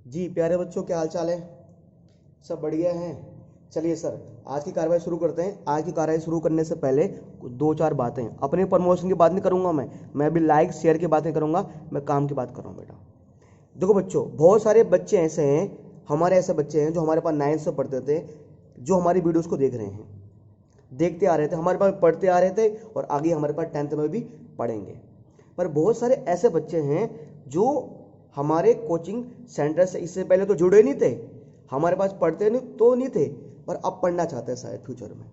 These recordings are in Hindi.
जी प्यारे बच्चों, क्या हाल चाल है? सब बढ़िया हैं। चलिए सर, आज की कार्रवाई शुरू करते हैं। आज की कार्रवाई शुरू करने से पहले दो चार बातें। अपने प्रमोशन की बात नहीं करूंगा मैं अभी लाइक शेयर की बातें करूंगा। मैं काम की बात कर रहा हूँ बेटा। देखो बच्चों, बहुत सारे बच्चे ऐसे हैं, हमारे ऐसे बच्चे हैं जो हमारे पास 9th से पढ़ते थे, जो हमारी वीडियोस को देख रहे हैं, देखते आ रहे थे, हमारे पास पढ़ते आ रहे थे और आगे हमारे पास 10th में भी पढ़ेंगे। पर बहुत सारे ऐसे बच्चे हैं जो हमारे कोचिंग सेंटर से इससे पहले तो जुड़े नहीं थे, हमारे पास पढ़ते नहीं थे, पर अब पढ़ना चाहते हैं शायद फ्यूचर में।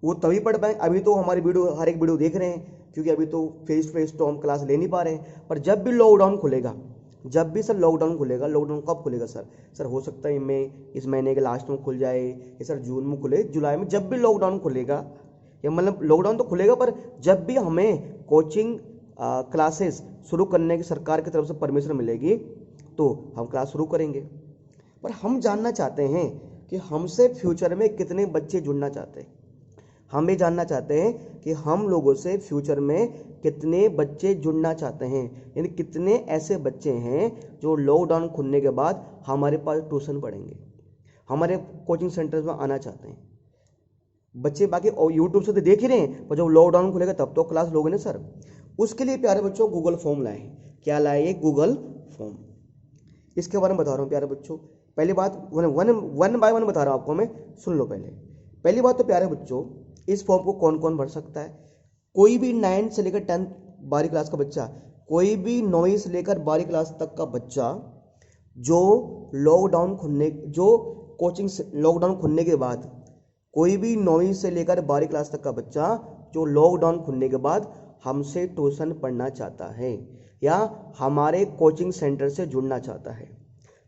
वो तभी पढ़ पाए, अभी तो हमारी वीडियो हर एक वीडियो देख रहे हैं क्योंकि अभी तो फेस टू फेस तो हम क्लास ले नहीं पा रहे हैं। पर जब भी लॉकडाउन खुलेगा, जब भी सर लॉकडाउन खुलेगा, लॉकडाउन कब खुलेगा सर? सर हो सकता है इस महीने के लास्ट में खुल जाए, या सर जून में खुले, जुलाई में, जब भी लॉकडाउन खुलेगा, या मतलब लॉकडाउन तो खुलेगा, पर जब भी हमें कोचिंग क्लासेस शुरू करने की सरकार की तरफ से परमिशन मिलेगी तो हम क्लास शुरू करेंगे। पर हम जानना चाहते हैं कि हमसे फ्यूचर में कितने बच्चे जुड़ना चाहते हैं। हम ये जानना चाहते हैं कि हम लोगों से फ्यूचर में कितने बच्चे जुड़ना चाहते हैं, यानी कितने ऐसे बच्चे हैं जो लॉकडाउन खुलने के बाद हमारे पास ट्यूशन पढ़ेंगे, हमारे कोचिंग सेंटर्स में आना चाहते हैं। बच्चे बाकी यूट्यूब से तो देख ही रहे हैं, पर जब लॉकडाउन खुलेगा तब तो क्लास लोगे ना सर। उसके लिए प्यारे बच्चों गूगल फॉर्म लाए। क्या लाए? ये गूगल फॉर्म। इसके बारे में बता रहा हूँ प्यारे बच्चों। पहली बात वन बाय वन बता रहा हूँ आपको मैं, सुन लो पहले। पहली बात तो प्यारे बच्चों, इस फॉर्म को कौन कौन भर सकता है? कोई भी 9th से लेकर 10th 12वीं क्लास का बच्चा, कोई भी 9वीं से लेकर 12वीं क्लास तक का बच्चा जो जो कोचिंग लॉकडाउन खुलने के बाद, कोई भी 9वीं से लेकर 12वीं क्लास तक का बच्चा जो लॉकडाउन खुलने के बाद हमसे ट्यूशन पढ़ना चाहता है या हमारे कोचिंग सेंटर से जुड़ना चाहता है।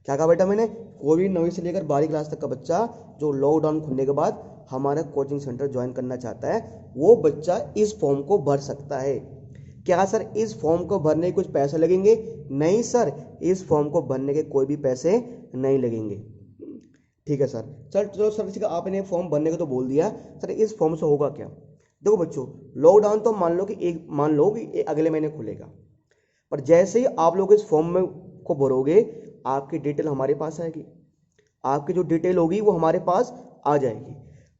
क्या कहा बेटा मैंने? कोई भी 9वीं से लेकर 12वीं क्लास तक का बच्चा जो लॉकडाउन खुलने के बाद हमारा कोचिंग सेंटर ज्वाइन करना चाहता है, वो बच्चा इस फॉर्म को भर सकता है। क्या सर इस फॉर्म को भरने के कुछ पैसे लगेंगे? नहीं सर, इस फॉर्म को भरने के कोई भी पैसे नहीं लगेंगे। ठीक है सर। चलो सर, ठीक है, आपने फॉर्म भरने को तो बोल दिया, सर इस फॉर्म से होगा क्या? देखो बच्चों, लॉकडाउन तो मान लो कि अगले महीने खुलेगा, पर जैसे ही आप लोग इस फॉर्म में को भरोगे, आपकी डिटेल हमारे पास आएगी, आपकी जो डिटेल होगी वो हमारे पास आ जाएगी।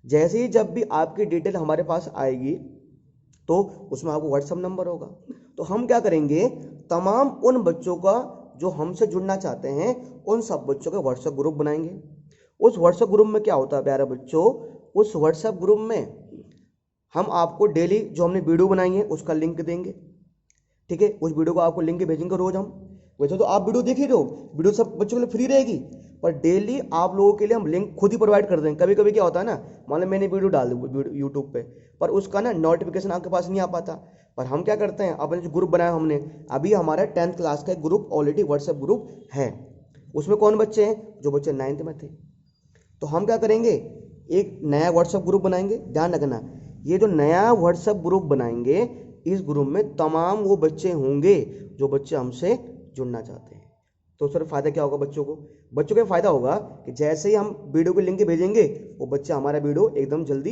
जैसे ही जब भी आपकी डिटेल हमारे पास आएगी तो उसमें आपको व्हाट्सएप नंबर होगा। तो हम क्या करेंगे, तमाम उन बच्चों का जो हमसे जुड़ना चाहते हैं, उन सब बच्चों का व्हाट्सएप ग्रुप बनाएंगे। उस व्हाट्सएप ग्रुप में क्या होता है प्यारे बच्चों, उस व्हाट्सएप ग्रुप में हम आपको डेली जो हमने वीडियो बनाई है उसका लिंक देंगे। ठीक है, उस वीडियो को आपको लिंक भेजेंगे रोज हम। वैसे तो आप वीडियो देख ही रहे हो, वीडियो सब बच्चों के लिए फ्री रहेगी, पर डेली आप लोगों के लिए हम लिंक खुद ही प्रोवाइड कर देंगे। कभी कभी क्या होता है ना, मान लो मैंने वीडियो डाल दी यूट्यूब पे, पर उसका ना नोटिफिकेशन आपके पास नहीं आ पाता। पर हम क्या करते हैं, अपने जो ग्रुप बनाया हमने, अभी हमारा 10th क्लास का एक ग्रुप ऑलरेडी व्हाट्सएप ग्रुप है। उसमें कौन बच्चे हैं? जो बच्चे 9th में थे। तो हम क्या करेंगे, एक नया व्हाट्सएप ग्रुप बनाएंगे। ध्यान रखना, ये जो नया व्हाट्सएप ग्रुप बनाएंगे, इस ग्रुप में तमाम वो बच्चे होंगे जो बच्चे हमसे जुड़ना चाहते हैं। तो सर फायदा क्या होगा बच्चों को? बच्चों को फायदा होगा कि जैसे ही हम वीडियो के लिंक भेजेंगे, वो बच्चे हमारा वीडियो एकदम जल्दी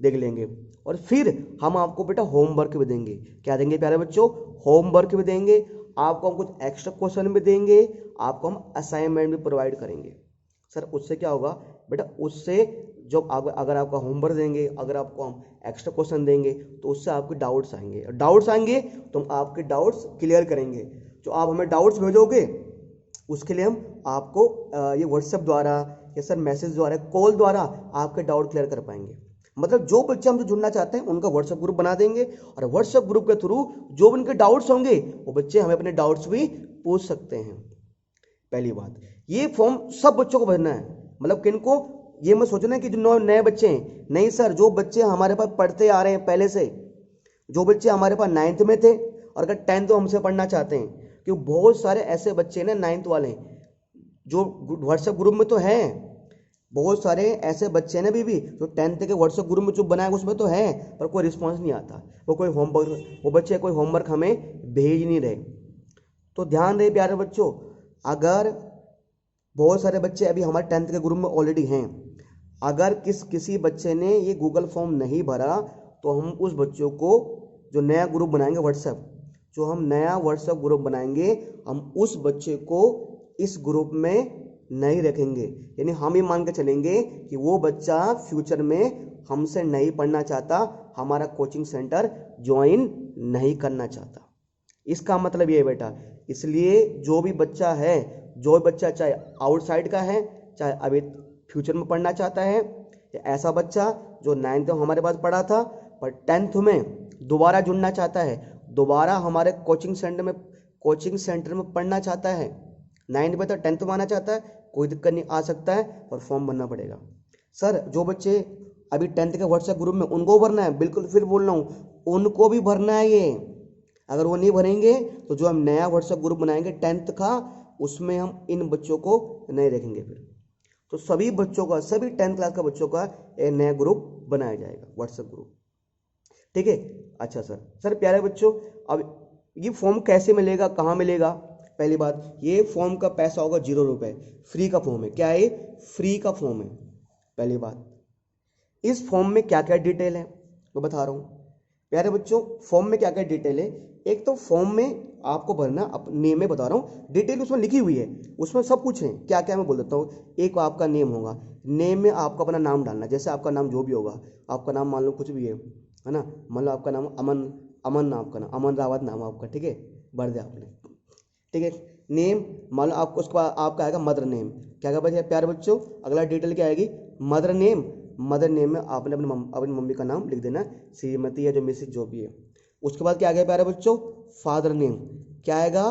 देख लेंगे। और फिर हम आपको बेटा होमवर्क भी देंगे। क्या देंगे प्यारे बच्चों? होमवर्क भी देंगे, आपको हम कुछ एक्स्ट्रा क्वेश्चन भी देंगे, आपको हम असाइनमेंट भी प्रोवाइड करेंगे। सर उससे क्या होगा बेटा, उससे जो अगर आपका होमवर्क देंगे, अगर आपको हम एक्स्ट्रा क्वेश्चन देंगे, तो उससे आपके डाउट्स आएंगे तो हम आपके डाउट्स क्लियर करेंगे। जो आप हमें डाउट्स भेजोगे, उसके लिए हम आपको ये व्हाट्सएप द्वारा या सर मैसेज द्वारा, कॉल द्वारा आपके डाउट क्लियर कर पाएंगे। मतलब जो बच्चे हमसे जुड़ना चाहते हैं उनका व्हाट्सएप ग्रुप बना देंगे, और व्हाट्सएप ग्रुप के थ्रू जो उनके डाउट्स होंगे, वो बच्चे हमें अपने डाउट्स भी पूछ सकते हैं। पहली बात, ये फॉर्म सब बच्चों को भरना है। मतलब किनको, ये मत सोचना कि जो नए बच्चे हैं, नहीं सर, जो बच्चे हमारे पास पढ़ते आ रहे हैं पहले से, जो बच्चे हमारे पास 9th में थे और अगर 10th तो हमसे पढ़ना चाहते हैं, क्योंकि बहुत सारे ऐसे बच्चे ना 9th वाले जो व्हाट्सएप ग्रुप में तो हैं, बहुत सारे ऐसे बच्चे हैं ना भी जो 10th के व्हाट्सएप ग्रुप में जो बनाए उसमें तो हैं, पर कोई रिस्पॉन्स नहीं आता, वो बच्चे कोई होमवर्क हमें भेज नहीं रहे। तो ध्यान रहे प्यारे बच्चों, अगर बहुत सारे बच्चे अभी हमारे 10th के ग्रुप में ऑलरेडी हैं, अगर किसी बच्चे ने ये गूगल फॉर्म नहीं भरा, तो हम उस बच्चों को जो नया ग्रुप बनाएंगे व्हाट्सएप, जो हम नया व्हाट्सएप ग्रुप बनाएंगे, हम उस बच्चे को इस ग्रुप में नहीं रखेंगे। यानी हम ये मान के चलेंगे कि वो बच्चा फ्यूचर में हमसे नहीं पढ़ना चाहता, हमारा कोचिंग सेंटर ज्वाइन नहीं करना चाहता। इसका मतलब ये है बेटा, इसलिए जो भी बच्चा है, जो बच्चा चाहे आउटसाइड का है, चाहे अभी फ्यूचर में पढ़ना चाहता है, या ऐसा बच्चा जो 9th में हमारे पास पढ़ा था पर 10th में दोबारा जुड़ना चाहता है, दोबारा हमारे कोचिंग सेंटर में पढ़ना चाहता है, 9th में तो 10th में आना चाहता है, कोई दिक्कत नहीं, आ सकता है, पर फॉर्म भरना पड़ेगा। सर जो बच्चे अभी 10th के व्हाट्सएप ग्रुप में, उनको भरना है? बिल्कुल, फिर बोल रहा हूँ, उनको भी भरना है ये। अगर वो नहीं भरेंगे तो जो हम नया व्हाट्सएप ग्रुप बनाएंगे 10th का, उसमें हम इन बच्चों को नहीं रखेंगे। फिर तो सभी बच्चों का, सभी 10th क्लास का बच्चों का एक नया ग्रुप बनाया जाएगा, व्हाट्सएप ग्रुप। ठीक है। अच्छा सर प्यारे बच्चों, अब ये फॉर्म कैसे मिलेगा, कहाँ मिलेगा? पहली बात, ये फॉर्म का पैसा होगा 0 रुपये, फ्री का फॉर्म है। क्या है? फ्री का फॉर्म है। पहली बात, इस फॉर्म में क्या क्या डिटेल है मैं बता रहा हूँ। प्यारे बच्चों, फॉर्म में क्या क्या डिटेल है? एक तो फॉर्म में आपको भरना, नेम में बता रहा हूँ, डिटेल उसमें लिखी हुई है, उसमें सब कुछ है। क्या क्या मैं बोल देता हूँ। एक आपका नेम होगा, नेम में आपको अपना नाम डालना, जैसे आपका नाम जो भी होगा, आपका नाम मान लो कुछ भी है ना, मान लो आपका नाम अमन नाम, आपका नाम अमन रावत नाम आपका, ठीक है, भर दिया आपने, ठीक है। नेम मान लो आपको, उसके बाद आपका आएगा मदर नेम। क्या क्या बचा प्यारे बच्चों? अगला डिटेल क्या आएगी? Mother name. मदर नेम में आपने अपनी मम्मी का नाम लिख देना, श्रीमती या जो मिसेज जो भी है। उसके बाद क्या आ गया प्यारे बच्चों? Father name. क्या आएगा?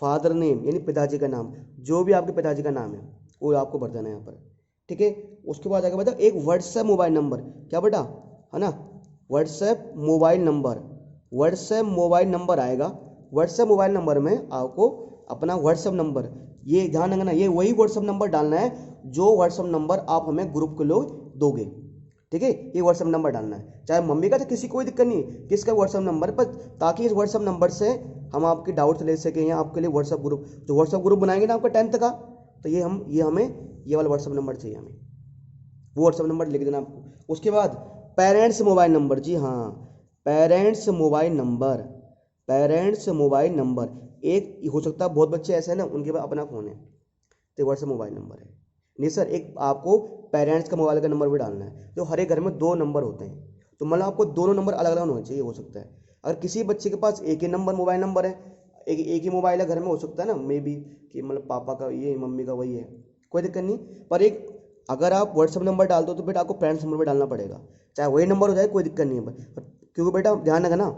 फादर नेम, यानी पिताजी का नाम, जो भी आपके पिताजी का नाम है वो आपको भर देना है यहाँ पर, ठीक है। उसके बाद आएगा बेटा एक व्हाट्सएप मोबाइल नंबर। क्या बेटा? है ना, WhatsApp mobile number. WhatsApp mobile number आएगा। व्हाट्सएप मोबाइल नंबर में आपको अपना व्हाट्सएप नंबर, ये ध्यान रखना, ये वही व्हाट्सएप नंबर डालना है जो व्हाट्सएप नंबर आप हमें ग्रुप के लोग दोगे, ठीक है। ये व्हाट्सएप नंबर डालना है, चाहे मम्मी का, तो किसी कोई दिक्कत नहीं, किसका व्हाट्सएप नंबर पर, ताकि इस व्हाट्सएप नंबर से हम आपके डाउट्स ले सकें, या आपके लिए व्हाट्सएप ग्रुप, जो व्हाट्सएप ग्रुप बनाएंगे ना आपका 10th का, तो ये हमें ये वाला व्हाट्सएप नंबर चाहिए, हमें वो व्हाट्सएप नंबर लिख देना आपको। उसके बाद पेरेंट्स मोबाइल नंबर, जी हाँ, parents mobile number. Parents mobile number एक हो सकता है, बहुत बच्चे ऐसे हैं ना उनके पास अपना फ़ोन है, तो व्हाट्सएप मोबाइल नंबर है। नहीं सर, एक आपको पेरेंट्स का मोबाइल का नंबर भी डालना है, जो हर एक घर में 2 नंबर होते हैं, तो मतलब आपको दोनों नंबर अलग अलग होने चाहिए। हो सकता है अगर किसी बच्चे के पास एक ही मोबाइल नंबर है, एक ही मोबाइल है घर में, हो सकता है ना मे बी कि मतलब पापा का ये, मम्मी का वही है, कोई दिक्कत नहीं। पर एक अगर आप व्हाट्सएप नंबर डाल दो तो बेटा आपको पेरेंट्स नंबर भी डालना पड़ेगा, चाहे वही नंबर हो जाए, कोई दिक्कत नहीं है। क्योंकि बेटा ध्यान रखना,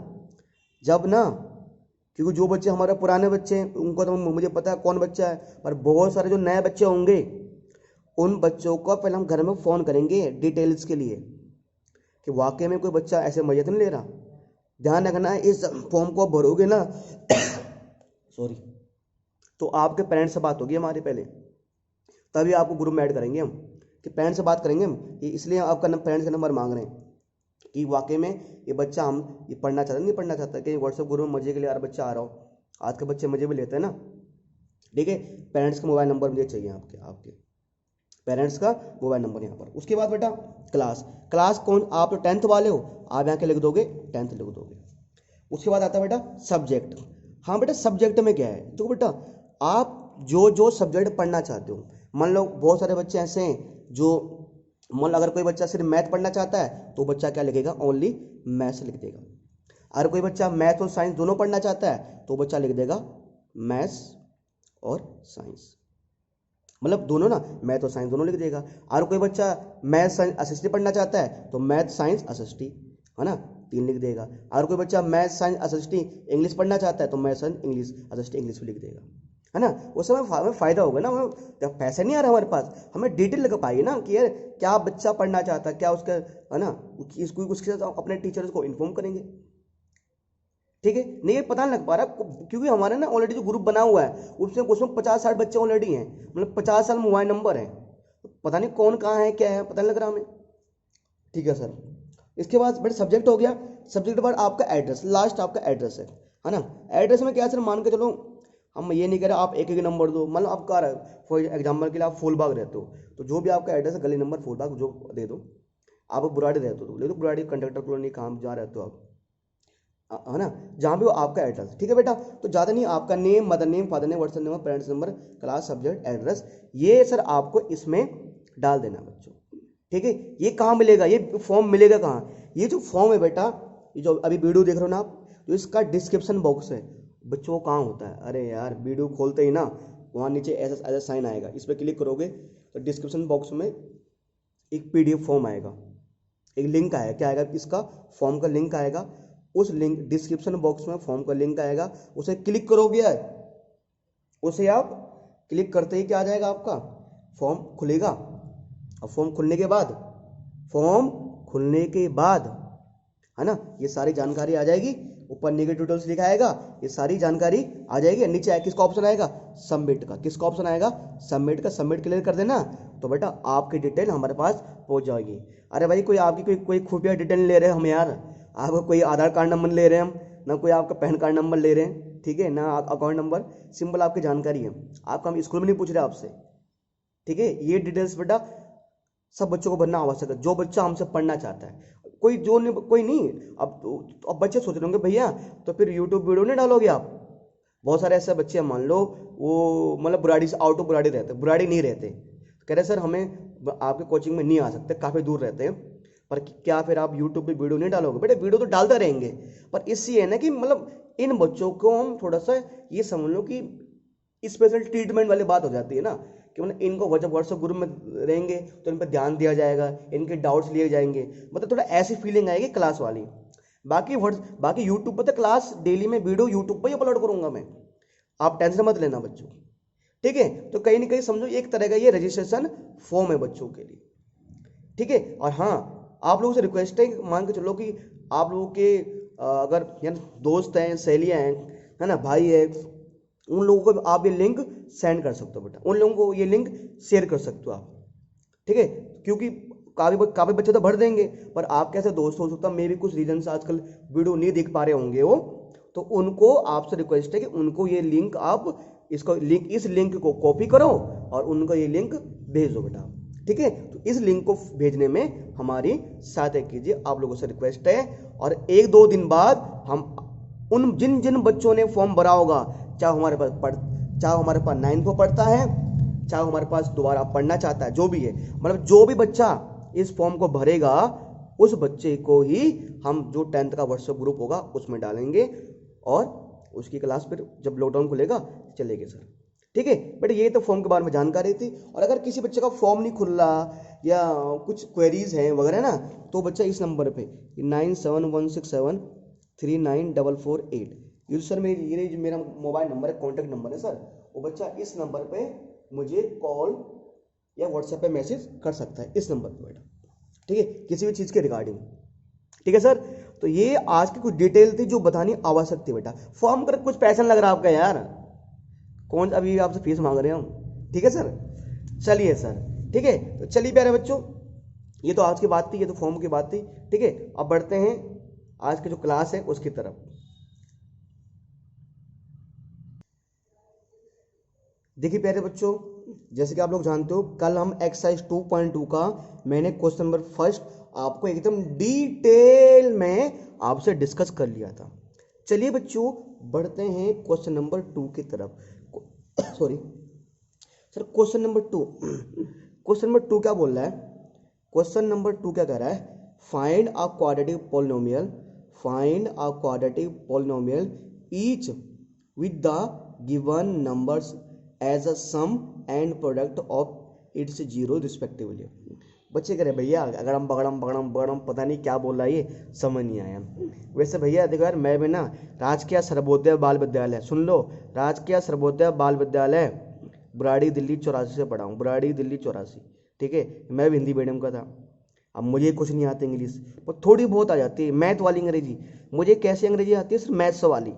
जब ना, क्योंकि जो बच्चे हमारे पुराने बच्चे हैं उनको तो मुझे पता है कौन बच्चा है, पर बहुत सारे जो नए बच्चे होंगे उन बच्चों को पहले हम घर में फ़ोन करेंगे डिटेल्स के लिए कि वाकई में कोई बच्चा ऐसे मजे तो नहीं ले रहा। ध्यान रखना, इस फॉर्म को भरोगे ना सॉरी, तो आपके पेरेंट्स से बात होगी हमारी पहले, तभी आपको ग्रुप में ऐड करेंगे हम, कि पेरेंट्स से बात करेंगे हम, इसलिए आपका पेरेंट्स का नंबर मांग रहे हैं कि वाकई में ये बच्चा हम ये पढ़ना चाहता नहीं पढ़ना चाहता, कि व्हाट्सएप ग्रुप में मजे के लिए यार बच्चा आ रहा हो, आज के बच्चे मजे भी लेते हैं ना, ठीक है। पेरेंट्स का मोबाइल नंबर मुझे चाहिए, आपके पेरेंट्स का मोबाइल नंबर यहाँ पर। उसके बाद बेटा क्लास कौन, आप तो 10th वाले हो, आप यहाँ के लिख दोगे 10th लिख दोगे। उसके बाद आता है बेटा सब्जेक्ट। हाँ बेटा, सब्जेक्ट में क्या है, तो बेटा आप जो सब्जेक्ट पढ़ना चाहते हो, मान लो बहुत सारे बच्चे ऐसे हैं जो, मान लो अगर कोई बच्चा सिर्फ मैथ पढ़ना चाहता है तो बच्चा क्या लिखेगा, ओनली मैथ्स लिख देगा। अगर कोई बच्चा मैथ और साइंस दोनों पढ़ना चाहता है तो बच्चा लिख देगा मैथ्स और साइंस, मतलब दोनों ना, मैथ और साइंस दोनों लिख देगा। और कोई बच्चा मैथ साइंस असिस्टी पढ़ना चाहता है तो मैथ साइंस असिस्टी, है ना, 3 लिख देगा। और कोई बच्चा मैथ साइंस असिस्टी इंग्लिश पढ़ना चाहता है तो मैथ साइंस इंग्लिश असिस्टी इंग्लिश भी लिख देगा, है ना। उस समय हमें फ़ायदा होगा ना, जब पैसे नहीं आ रहा हमारे पास, हमें डिटेल लगा पाएगी ना कि यार क्या बच्चा पढ़ना चाहता है, क्या उसका, है ना, उसके साथ अपने टीचर्स को इन्फॉर्म करेंगे, ठीक है। नहीं, ये पता नहीं लग पा रहा, क्योंकि हमारे ना ऑलरेडी जो ग्रुप बना हुआ है उसमें 50-60 बच्चे ऑलरेडी हैं, मतलब 50 साल मोबाइल नंबर है, पता नहीं कौन कहाँ है, क्या है, पता नहीं लग रहा हमें, ठीक है सर। इसके बाद बेटा सब्जेक्ट हो गया। सब्जेक्ट के बाद आपका एड्रेस, लास्ट आपका एड्रेस है ना। एड्रेस में क्या सर, मान के चलो हम ये नहीं कह रहे आप एक नंबर दो, मतलब आप कह रहे फॉर एग्जाम्पल के लिए आप फूलबाग रहते हो तो जो भी आपका एड्रेस है, गली नंबर फूलबाग जो दे दो। आप बुराड़ी रहते हो तो ले दो बुराड़ी, कंडक्टर कॉलोनी, कहाँ जहाँ रहते हो आप, है ना, जहाँ भी हो आपका एड्रेस, ठीक है बेटा। तो ज़्यादा नहीं, आपका name, mother name, father name, WhatsApp number, parents number, class, subject, address, ये सर आपको इसमें डाल देना बच्चों, ठीक है। ये कहाँ मिलेगा, ये फॉर्म मिलेगा कहाँ, ये जो फॉर्म है बेटा, ये जो अभी वीडियो देख रहे हो ना आप, तो इसका डिस्क्रिप्शन बॉक्स है बच्चों, कहाँ होता है, अरे यार वीडियो खोलते ही ना वहाँ नीचे ऐसा ऐसा साइन आएगा, इस पर क्लिक करोगे तो डिस्क्रिप्शन बॉक्स में एक PDF फॉर्म आएगा, एक लिंक आएगा, क्या आएगा, इसका फॉर्म का लिंक आएगा, उस लिंक डिस्क्रिप्शन बॉक्स में फॉर्म का लिंक आएगा, उसे क्लिक करोगे, उसे आप क्लिक करते ही क्या आ जाएगा, आपका फॉर्म खुलेगा। और फॉर्म खुलने के बाद है ना, ये सारी जानकारी आ जाएगी, ऊपर नेगेटिव डिटेल्स लिखा आएगा, ये सारी जानकारी आ जाएगी। नीचे किसका ऑप्शन आएगा, सबमिट का, किसका ऑप्शन आएगा, सबमिट का, सबमिट क्लियर कर देना, तो बेटा आपकी डिटेल हमारे पास पहुंच जाएगी। अरे भाई कोई आपकी कोई खुफिया डिटेल ले रहे हैं हम यार, आपका कोई आधार कार्ड नंबर ले रहे हैं हम, ना कोई आपका पैन कार्ड नंबर ले रहे हैं, ठीक है, ना अकाउंट नंबर, सिंपल आपकी जानकारी है, आपका हम स्कूल में नहीं पूछ रहे आपसे, ठीक है। ये डिटेल्स बेटा सब बच्चों को भरना आवश्यक है, जो बच्चा हमसे पढ़ना चाहता है, कोई जो नहीं, कोई नहीं। अब बच्चे सोच रहे होंगे भैया तो फिर यूट्यूब वीडियो नहीं डालोगे आप, बहुत सारे ऐसे बच्चे मान लो वो मतलब बुराड़ी से आउट ऑफ बुराड़ी रहते, बुराड़ी नहीं रहते, कह रहे सर हमें आपके कोचिंग में नहीं आ सकते, काफ़ी दूर रहते हैं, पर क्या फिर आप यूट्यूब पे वीडियो नहीं डालोगे, बेटे वीडियो तो डालते रहेंगे, पर इससे है ना कि मतलब इन बच्चों को हम थोड़ा सा ये समझ लो कि स्पेशल ट्रीटमेंट वाली बात हो जाती है ना, कि मतलब इनको जब व्हाट्सएप ग्रुप में रहेंगे तो इन पर ध्यान दिया जाएगा, इनके डाउट्स लिए जाएंगे, मतलब थोड़ा ऐसी फीलिंग आएगी क्लास वाली। बाकी यूट्यूब पर तो क्लास डेली में वीडियो यूट्यूब पर ही अपलोड करूंगा मैं, आप टेंशन मत लेना बच्चों, ठीक है। तो कहीं ना कहीं समझो एक तरह का ये रजिस्ट्रेशन फॉर्म है बच्चों के लिए, ठीक है। और हाँ, आप लोगों से रिक्वेस्ट है, मान के चलो कि आप लोगों के अगर यार दोस्त हैं, सहेलियाँ हैं, है ना, भाई है, उन लोगों को आप ये लिंक सेंड कर सकते हो बेटा, उन लोगों को ये लिंक शेयर कर सकते हो आप, ठीक है। क्योंकि काफ़ी बच्चे तो भर देंगे, पर आप कैसे दोस्त हो सकता है, मे भी कुछ रीजन से आजकल वीडियो नहीं देख पा रहे होंगे वो, तो उनको आपसे रिक्वेस्ट है कि उनको ये लिंक आप इस लिंक को कॉपी करो और उनको ये लिंक भेज दो बेटा, ठीक है। तो इस लिंक को भेजने में हमारी सहायता कीजिए, आप लोगों से रिक्वेस्ट है। और 1-2 दिन बाद हम उन जिन बच्चों ने फॉर्म भरा होगा, चाहे हमारे पास 9 को पढ़ता है, चाहे हमारे पास दोबारा पढ़ना चाहता है, जो भी है, मतलब जो भी बच्चा इस फॉर्म को भरेगा उस बच्चे को ही हम जो 10th का व्हाट्सएप ग्रुप होगा उसमें डालेंगे, और उसकी क्लास फिर जब लॉकडाउन खुलेगा चलेगी सर, ठीक है। बट ये तो फॉर्म के बारे में जानकारी थी। और अगर किसी बच्चे का फॉर्म नहीं खुल रहा या कुछ क्वेरीज हैं वगैरह ना, तो बच्चा इस नंबर पे 9716739448, ये सर मेरा मोबाइल नंबर है, कॉन्टैक्ट नंबर है सर, वो बच्चा इस नंबर पे मुझे कॉल या व्हाट्सएप पे मैसेज कर सकता है, इस नंबर पे बेटा, ठीक है, किसी भी चीज़ के रिगार्डिंग, ठीक है सर। तो ये आज की कुछ डिटेल थी जो बतानी आवश्यक थी बेटा। फॉर्म कर कुछ पैसा लग रहा है आपका यार, कौन अभी आपसे फीस मांग रहे हैं, ठीक है सर। चलिए सर, ठीक है, तो चलिए प्यारे बच्चों, ये तो आज की बात थी, ये तो फॉर्म की बात थी, ठीक है। अब बढ़ते हैं आज की जो क्लास है उसकी तरफ। देखिए प्यारे बच्चों, जैसे कि आप लोग जानते हो, कल हम एक्सरसाइज 2.2 का मैंने क्वेश्चन नंबर फर्स्ट आपको एकदम डिटेल में आपसे डिस्कस कर लिया था। चलिए बच्चों बढ़ते हैं क्वेश्चन नंबर 2 की तरफ। सॉरी सर, क्वेश्चन नंबर 2 क्या बोल रहा है, क्वेश्चन नंबर 2 क्या कह रहा है, find a quadratic polynomial each with the given numbers as a sum and product of its zero respectively. बच्चे कह रहे भैया अगड़म बगड़म पता नहीं क्या बोल रहा है, ये समझ नहीं आया। वैसे भैया देखो यार, मैं भी ना राजकीय सर्वोदय बाल विद्यालय, सुन लो, राजकीय सर्वोदय बाल विद्यालय बुराड़ी दिल्ली 84 से पढ़ा हूँ, बुराड़ी दिल्ली 84, ठीक है। मैं भी हिंदी मीडियम का था। अब मुझे कुछ नहीं आता इंग्लिश, पर थोड़ी बहुत आ जाती है, मैथ वाली अंग्रेजी। मुझे कैसी अंग्रेजी आती है, सिर्फ मैथ्स वाली,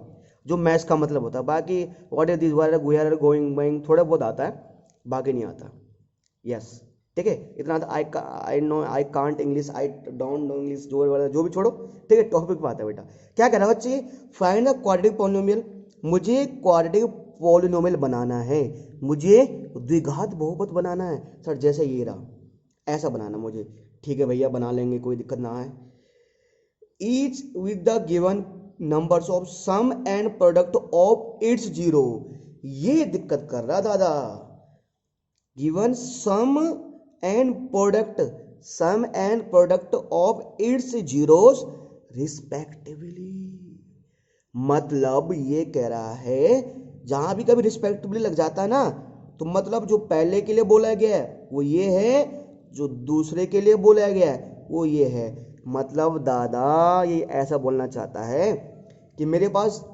जो मैथ्स का मतलब होता है। बाकी what is this, we are going going थोड़ा बहुत आता है, बाकी नहीं आता। यस, ठीक है, इतना I know, I can't English, I don't know English, जो भी छोड़ो, ठीक है। टॉपिक पे आता है बेटा। क्या कह रहा है बच्चे, फाइंड अ क्वाड्रेटिक पॉलिनोमियल, मुझे क्वाड्रेटिक पॉलिनोमियल बनाना है, मुझे द्विघात बहुपद बनाना है सर, जैसे ये रहा ऐसा बनाना मुझे, ठीक है भैया बना लेंगे, कोई दिक्कत ना है। Each with the given numbers of sum and product of its zero. ये दिक्कत कर रहा दादा। Given sum and product of its zeros respectively. मतलब ये कह रहा है जहां भी कभी रिस्पेक्टिवली लग जाता है ना, तो मतलब जो पहले के लिए बोला गया है वो ये है, जो दूसरे के लिए बोला गया है वो ये है। मतलब दादा ये ऐसा बोलना चाहता है कि मेरे पास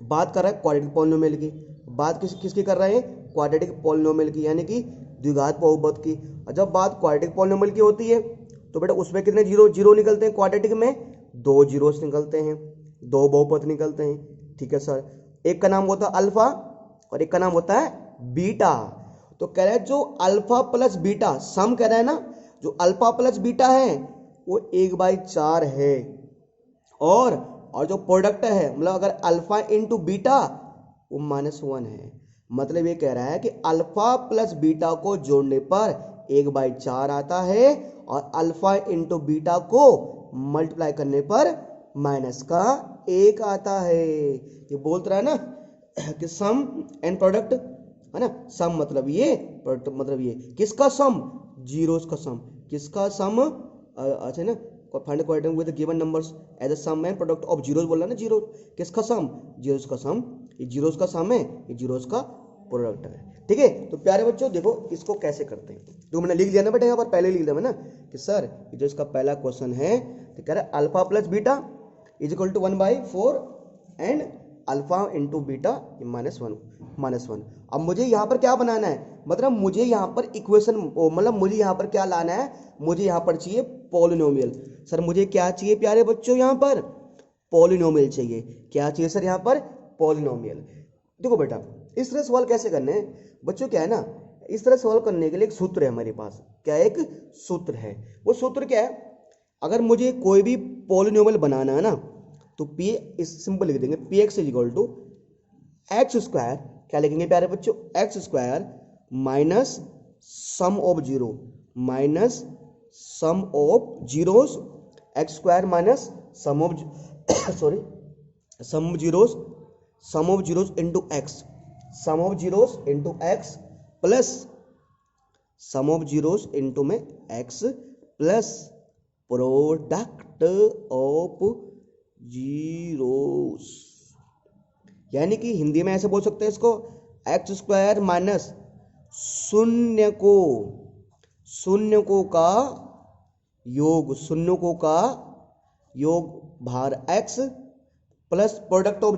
बात कर रहा है क्वाड्रेटिक पॉलिनोमियल की, बात किसकी कर रहे हैं, क्वाड्रेटिक पॉलिनोमियल की, यानी कि द्विघात बहुपद की। और जब बात क्वाड्रेटिक पॉलिनोमियल की होती है तो बेटा उसमें कितने जीरो निकलते हैं, क्वाड्रेटिक में 2 जीरोस निकलते हैं, 2 बहुपद निकलते हैं। ठीक है सर, एक का नाम होता है अल्फा और एक का नाम होता है बीटा। तो कह रहा है जो अल्फा प्लस बीटा सम कह रहा है ना, जो अल्फा प्लस बीटा है वो 1/4 है, और जो प्रोडक्ट है मतलब अगर अल्फा इंटू बीटा वो -1 है। मतलब ये कह रहा है कि अल्फा प्लस बीटा को जोड़ने पर 1/4 आता है और अल्फा इंटू बीटा को मल्टीप्लाई करने पर -1 आता है। ये बोलता रहा है ना कि सम एंड प्रोडक्ट है ना, सम मतलब ये, प्रोडक्ट मतलब ये। किसका सम, जीरोस का सम। किसका सम, अच्छा ना, find quadratic with given numbers as a sum and product of zeros बोल रहा है ना, जीरो। किसका सम, जीरोस का सम। ये जीरोस का सम है, ये जीरोस का प्रोडक्ट है। ठीक है, तो प्यारे बच्चों देखो इसको कैसे करते हैं। तो मैंने लिख दिया ना बेटा, यहाँ पर पहले लिख दिया ना कि सर जो इसका पहला क्वेश्चन है तो कह रहा है alpha plus beta is equal to 1/4 and alpha into beta -1। अब मुझे यहाँ पर क्या बनाना है, मतलब मुझे यहाँ पर इक्वेशन, मतलब मुझे यहाँ पर क्या लाना है, मुझे यहाँ पर चाहिए पॉलिनोमियल। सर मुझे क्या चाहिए प्यारे बच्चों, यहाँ पर पॉलिनोमियल चाहिए। क्या चाहिए सर यहाँ पर, पॉलिनोमियल। देखो बेटा इस तरह सवाल कैसे करने हैं बच्चों, क्या है ना, इस तरह सवाल करने के लिए एक सूत्र है हमारे पास। क्या एक सूत्र है, वो सूत्र क्या है, अगर मुझे कोई भी पॉलिनोमियल बनाना है ना तो पी इस सिंपल लिख देंगे, P x is equal to x square, क्या लिखेंगे प्यारे बच्चों, x square minus sum of zero, minus sum of zeros, x square minus sum of sorry sum of zeros into x, sum of zeros into x plus sum of zeros into में x plus product of zeros. यानी कि हिंदी में ऐसे बोल सकते हैं इसको, एक्स स्क्वायर माइनस शून्य को का योग भार x plus product of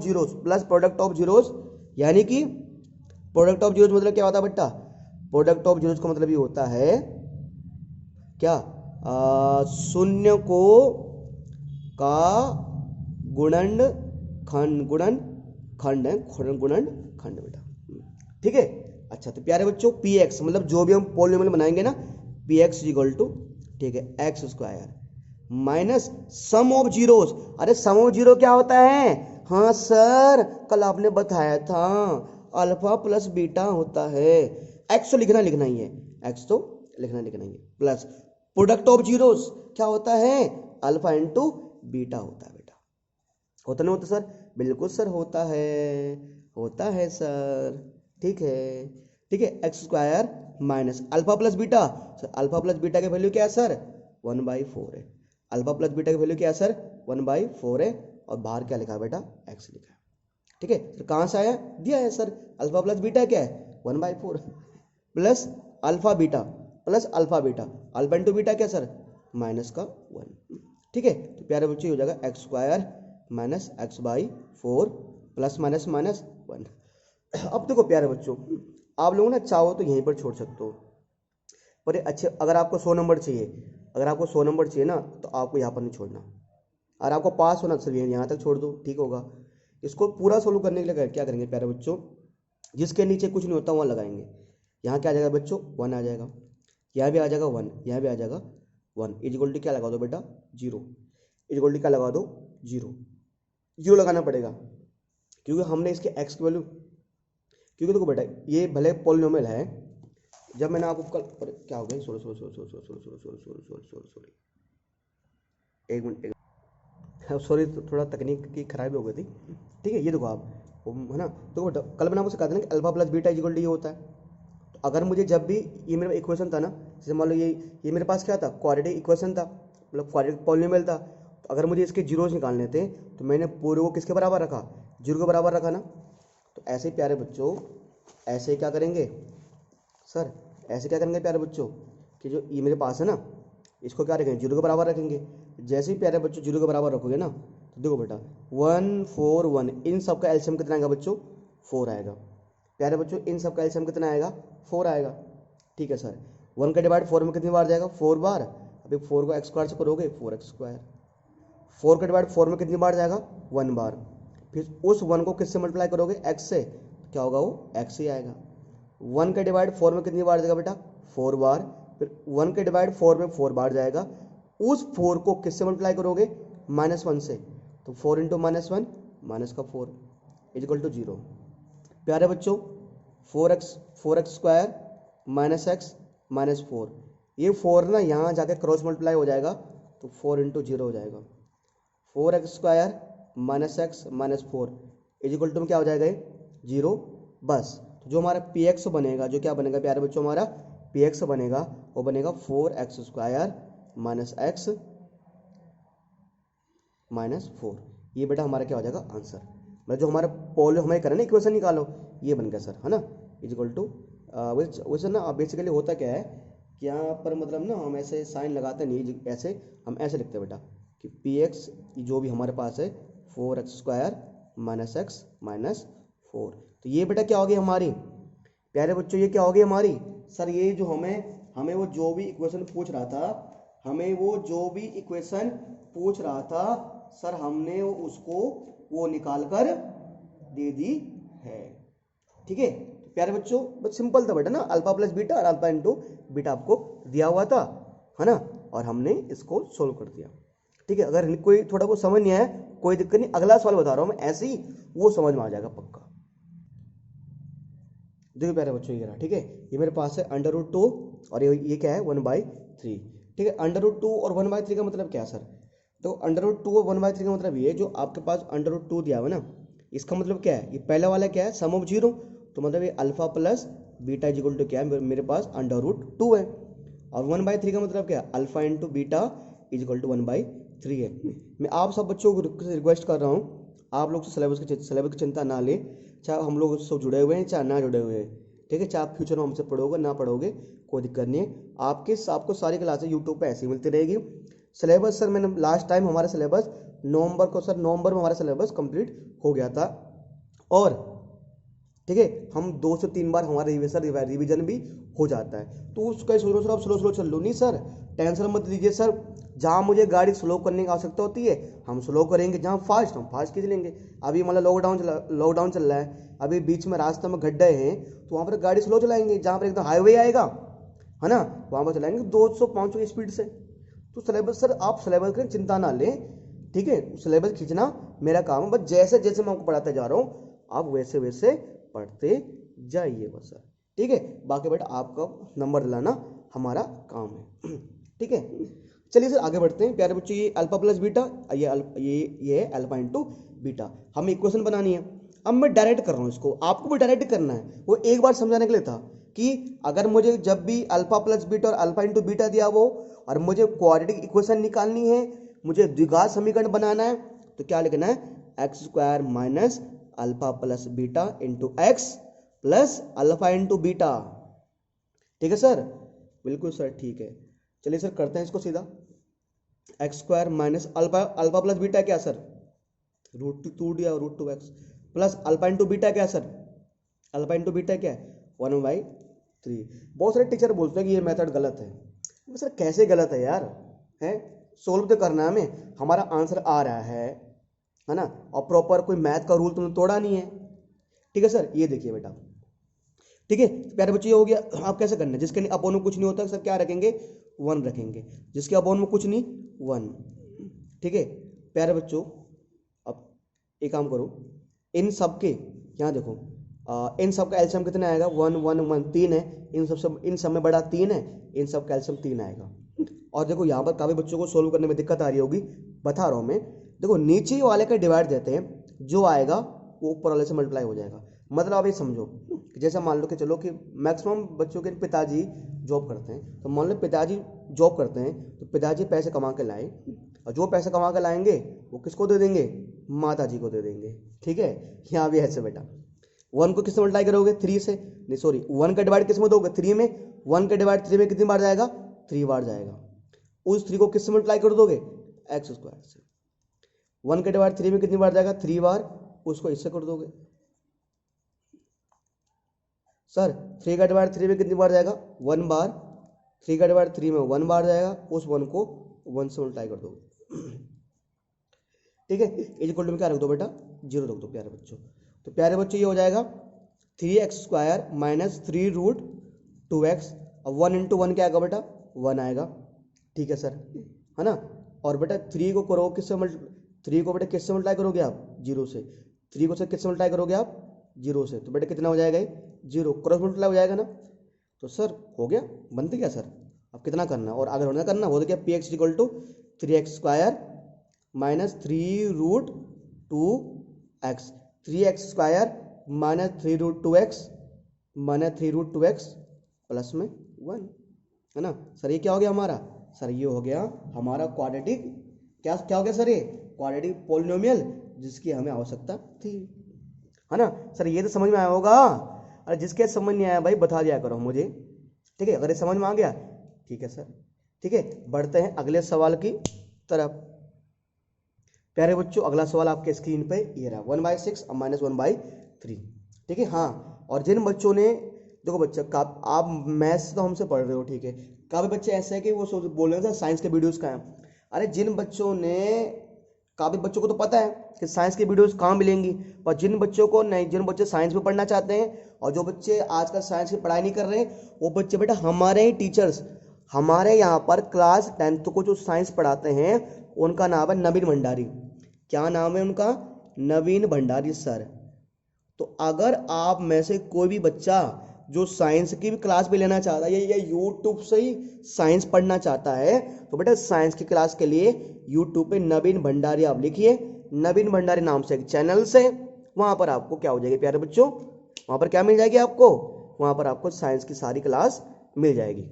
zeros, यानी कि प्रोडक्ट ऑफ जीरोस मतलब क्या होता है बेटा, प्रोडक्ट ऑफ जीरोस का मतलब ये होता है क्या, शून्य को का गुणनखंड बेटा। ठीक है, अच्छा तो प्यारे बच्चों पी एक्स मतलब जो भी हम पॉलिनोमियल बनाएंगे ना, पी एक्स इक्वल टू, ठीक है, x square minus sum of zeros. अरे सम ऑफ जीरो क्या होता है, हाँ सर कल आपने बताया था अल्फा प्लस बीटा होता है। एक्स तो लिखना ही है, एक्स तो लिखना ही है, प्लस प्रोडक्ट ऑफ जीरोस क्या होता है, अल्फा इंटू बीटा होता है बेटा। होता नहीं होता सर, बिल्कुल सर होता है सर। ठीक है, x square minus alpha plus beta, sir alpha plus beta की वैल्यू क्या है सर, 1/4 है। अल्फा प्लस बीटा की वैल्यू क्या है सर, 1/4 है, और बाहर क्या लिखा है बेटा, एक्स लिखा है। ठीक है, तो कहाँ से आया, दिया है सर, अल्फा प्लस बीटा क्या है 1/4 plus alpha beta, alpha into beta क्या सर, -1। ठीक है, तो प्यारे बच्चे हो जाएगा x square minus x/4 plus -1। अब देखो प्यारे बच्चों, आप लोग ना चाहो तो यहीं पर छोड़ सकते हो, पर अच्छे अगर आपको 100 नंबर चाहिए ना तो आपको यहाँ पर नहीं छोड़ना। अगर आपको पास होना चलिए यहाँ तक छोड़ दो, ठीक होगा। इसको पूरा सोल्व करने के लिए क्या करेंगे प्यारे बच्चों, जिसके नीचे कुछ नहीं होता वहाँ लगाएंगे। यहाँ क्या आ जाएगा बच्चों, 1 आ जाएगा, यहाँ भी आ जाएगा 1, यहाँ भी आ जाएगा 1। इक्वल टू क्या लगा दो बेटा, 0। इक्वल टू क्या लगा दो, 0 लगाना पड़ेगा, क्योंकि हमने इसके x की वैल्यू, क्योंकि देखो बेटा ये भले पॉलिनोमियल है, जब मैंने आपको कल क्या हो गया, सॉरी एक मिनट, सॉरी, थोड़ा तकनीक की खराबी हो गई थी। ठीक है, ये देखो आप, है ना, देखो बेटा कल मैंने आपको सिखा था ना कि alpha plus beta equal to ये होता है। तो अगर मुझे जब भी ये मेरा इक्वेशन था ना, जैसे मान लो ये मेरे पास क्या था, क्वाड्रेटिक इक्वेशन था, मतलब क्वाड्रेटिक पॉलिनोमियल था। तो अगर मुझे इसके जीरोस निकालने थे तो मैंने पूरे को किसके बराबर रखा, जीरो के बराबर रखा ना। तो ऐसे ही प्यारे बच्चों, ऐसे क्या करेंगे सर, ऐसे क्या करेंगे प्यारे बच्चों कि जो ये मेरे पास है ना, इसको क्या रखेंगे, जीरो के बराबर रखेंगे। जैसे ही प्यारे बच्चों जीरो के बराबर रखोगे ना, तो देखो बेटा 1 4 1, इन सब का एलसीएम कितना आएगा बच्चों, 4 आएगा। प्यारे बच्चों इन सब का एलसीएम कितना आएगा, 4 आएगा। ठीक है सर, 1 का डिवाइड 4 में कितनी बार जाएगा, 4 बार। अभी 4 को एक्स स्क्वायर से करोगे 4x²। 4 का डिवाइड 4 में कितनी बार जाएगा, 1 बार। फिर उस 1 को किससे मल्टीप्लाई करोगे, x से, क्या होगा वो x ही आएगा। 1 का डिवाइड 4 में कितनी बार जाएगा बेटा, 4 बार। फिर 1 के डिवाइड 4 में 4 बार जाएगा। उस 4 को किससे मल्टीप्लाई करोगे, -1 से। तो 4 इंटू -1 माइनस का 4 इक्वल टू 0। प्यारे बच्चों 4x² माइनस x माइनस 4, ये 4 ना यहाँ जाके क्रॉस मल्टीप्लाई हो जाएगा, तो 4 इंटू 0 हो जाएगा। 4x² minus x minus 4 equal to में क्या हो जाएगा, ये 0। बस तो जो हमारा px बनेगा, जो क्या बनेगा प्यारे बच्चों, हमारा px बनेगा, वो बनेगा 4x² माइनस x माइनस 4। ये बेटा हमारा क्या हो जाएगा आंसर, मतलब जो हमारा पोल हमें करना है इक्वेशन निकालो, ये बन गया सर, है ना, इक्वल टू। वैसे ना बेसिकली होता क्या है कि यहाँ पर मतलब ना हम ऐसे साइन लगाते नहीं, ऐसे हम ऐसे लिखते हैं बेटा कि px जो भी हमारे पास है 4x² माइनस x माइनस 4। तो ये बेटा क्या हो गई हमारी, प्यारे बच्चों ये क्या हो गई हमारी सर, ये जो हमें वो जो भी इक्वेशन पूछ रहा था, हमें वो जो भी इक्वेशन पूछ रहा था सर, हमने उसको वो निकाल कर दे दी है। ठीक है प्यारे बच्चों, बस सिंपल था बेटा ना, अल्फा प्लस बीटा और अल्फा इंटू बीटा आपको दिया हुआ था, है ना, और हमने इसको सोल्व कर दिया। ठीक है, अगर कोई थोड़ा बहुत समझ नहीं आया कोई दिक्कत नहीं, अगला सवाल बता रहा हूं मैं, ऐसे ही वो समझ में आ जाएगा पक्का। देखो प्यारे बच्चों ये रहा, ठीक है, ये मेरे पास है √2 और ये क्या है 1/3। ठीक है, √2 और 1/3 का मतलब क्या है सर, तो √2 और 1/3 का मतलब ये, जो आपके पास √2 दिया हुआ ना, इसका मतलब क्या है, ये पहला वाला क्या है सम ऑफ जीरो, तो मतलब ये alpha plus beta equal to क्या है, मेरे पास √2 है। और 1/3 का मतलब क्या है, alpha into beta equal to 1/3 है। मैं आप सब बच्चों को रिक्वेस्ट कर रहा हूँ, आप लोग सिलेबस की चिंता ना ले, चाहे हम लोग सब जुड़े हुए हैं चाहे ना जुड़े हुए हैं। ठीक है, चाहे आप फ्यूचर में हमसे पढ़ोगे ना पढ़ोगे कोई दिक्कत नहीं है, आपको सारी क्लासेस यूट्यूब पे ऐसी मिलती रहेगी। सिलेबस सर मैंने लास्ट टाइम हमारा सिलेबस नवंबर में हमारा सिलेबस कंप्लीट हो गया था, और ठीक है हम 2 से 3 बार हमारा रिवीजन भी हो जाता है। तो उसका सोचो सर आप स्लो चल लो, नहीं सर टेंशन मत लीजिए सर, जहाँ मुझे गाड़ी स्लो करने की आवश्यकता होती है हम स्लो करेंगे, जहाँ फास्ट हम फास्ट खींच लेंगे। अभी मतलब लॉकडाउन चल रहा है, अभी बीच में रास्ते में गड्ढे हैं तो वहाँ पर गाड़ी स्लो चलाएंगे, जहाँ पर एकदम हाईवे आएगा है ना, वहाँ पर चलाएंगे 200-500 की स्पीड से। तो सिलेबस सर आप सिलेबस की चिंता ना लें, ठीक है, सिलेबस खींचना मेरा काम है, बस जैसे जैसे मैं आपको पढ़ाते जा रहा हूँ आप वैसे वैसे पढ़ते जाइए बस सर। ठीक है, बाकी बेटा आपका नंबर दिलाना हमारा काम है। ठीक है, चलिए सर आगे बढ़ते हैं प्यारे बच्चों। ये अल्फा प्लस बीटा, ये है अल्फा इंटू बीटा, हमें इक्वेशन बनानी है। अब मैं डायरेक्ट कर रहा हूँ इसको, आपको भी डायरेक्ट करना है, वो एक बार समझाने के लिए था कि अगर मुझे जब भी अल्फा प्लस बीटा और अल्फा इंटू बीटा दिया वो, और मुझे क्वाड्रेटिक इक्वेशन निकालनी है, मुझे द्विघात समीकरण बनाना है, तो क्या लिखना है, x² minus alpha plus beta into x plus alpha into beta. ठीक है सर, बिल्कुल सर, ठीक है, चलिए सर करते हैं इसको सीधा। x² minus alpha plus beta क्या सर, √2 दिया, √2x plus alpha into beta क्या सर, अल्फा इंटू बीटा क्या है 1/3। बहुत सारे टीचर बोलते हैं कि ये मेथड गलत है। सर कैसे गलत है यार, है सोल्व तो करना है हमें, हमारा आंसर आ रहा है ना, और प्रॉपर कोई मैथ का रूल तुमने तोड़ा नहीं है। ठीक है सर, ये देखिए बेटा, ठीक है प्यारे बच्चे, ये हो गया। आप कैसे करना है, जिसके अपोन में कुछ नहीं होता सर क्या रखेंगे, 1 रखेंगे, जिसके अपोन में कुछ नहीं 1। ठीक है प्यारे बच्चों, अब एक काम करो, इन सब के यहाँ देखो, इन सब का एलसीएम कितना आएगा, 1 1 1 3 है, इन सब में बड़ा 3 है, इन सब का एलसीएम 3 आएगा। और देखो यहाँ पर काफ़ी बच्चों को सोल्व करने में दिक्कत आ रही होगी, बता रहा हूँ मैं, देखो नीचे वाले का डिवाइड देते हैं, जो आएगा वो ऊपर वाले से मल्टीप्लाई हो जाएगा। मतलब आप ये समझो कि जैसा मान लो कि चलो कि मैक्सिमम बच्चों के पिताजी जॉब करते हैं, तो मान लो पिताजी जॉब करते हैं तो पिताजी पैसे कमा के लाए, और जो पैसे कमा के लाएंगे वो किसको दे देंगे, माता जी को दे देंगे। ठीक है, यहाँ भी ऐसे बेटा 1 को किससे मल्टीप्लाई करोगे, 3 से, नहीं सॉरी 1 का डिवाइड किस में दोगे, 3 में। 1 का डिवाइड 3 में कितनी बार जाएगा, 3 बार जाएगा। उस 3 को किससे मल्टीप्लाई कर दोगे, एक्स स्क्वायर से। 1 का डिवाइड 3 में कितनी बार जाएगा, 3 बार, उसको इससे कर दोगे। सर 3 का डिवाइड 3 में कितनी बार जाएगा, 1 बार। 3 का डिवाइड 3 में 1 बार जाएगा, उस 1 को 1 से मल्टीप्लाई कर दोगे। ठीक है, इज इक्वल टू में क्या रख दो बेटा, 0 रख दो प्यारे बच्चों। तो प्यारे बच्चों ये हो जाएगा 3x square minus 3 root 2x। अब 1 इंटू 1 क्या आएगा बेटा, 1 आएगा। ठीक है सर, है ना। और बेटा 3 को करो किससे 3 को बेटा किससे मल्टीप्लाई करोगे आप, 0 से। 3 को सर किससे मल्टीप्लाई करोगे आप, 0 से। तो बेटा कितना हो जाएगा, 0 क्रॉस मल्टीप्लाई हो जाएगा ना। तो सर हो गया, बनते क्या सर, अब कितना करना और आगे बढ़ना करना, वो तो क्या P X equal to 3x square minus 3 root 2x। 3x square minus 3 root 2x minus 3 root 2x प्लस में 1, है ना। सर ये क्या हो गया हमारा, सर ये हो गया हमारा क्वाड्रेटिक, क्या क्या हो गया सर, ये क्वाड्रेटिक पोलिनोमियल जिसकी हमें आवश्यकता थी, है ना। सर ये तो समझ में आया होगा। अरे जिसके समझ नहीं आया भाई बता दिया करो मुझे, ठीक है। अगर ये समझ में आ गया ठीक है सर। ठीक है, बढ़ते हैं अगले सवाल की तरफ। प्यारे बच्चों अगला सवाल आपके स्क्रीन पे ये रहा, 1/6 और माइनस 1/3। ठीक है, हाँ। और जिन बच्चों ने, देखो बच्चा आप मैथ्स तो हमसे पढ़ रहे हो, ठीक है। काफ़ी बच्चे ऐसे हैं कि वो बोल रहे हैं सर साइंस के वीडियोस कहाँ हैं। अरे जिन बच्चों ने, काफ़ी बच्चों को तो पता है कि साइंस की वीडियोस कहाँ मिलेंगी, पर जिन बच्चों को नहीं, जिन बच्चे साइंस में पढ़ना चाहते हैं और जो बच्चे आजकल साइंस की पढ़ाई नहीं कर रहे हैं, वो बच्चे बेटा हमारे ही टीचर्स, हमारे यहाँ पर क्लास 10th को जो साइंस पढ़ाते हैं उनका नाम है नवीन भंडारी। क्या नाम है उनका, नवीन भंडारी सर। तो अगर आप में से कोई भी बच्चा जो साइंस की भी क्लास भी लेना चाहता है या यूट्यूब से ही साइंस पढ़ना चाहता है, तो बेटा साइंस की क्लास के लिए यूट्यूब पे नवीन भंडारी आप लिखिए, नवीन भंडारी नाम से एक चैनल से, वहाँ पर आपको क्या हो जाएगी प्यारे बच्चों, वहाँ पर क्या मिल जाएगी आपको, वहाँ पर आपको साइंस की सारी क्लास मिल जाएगी।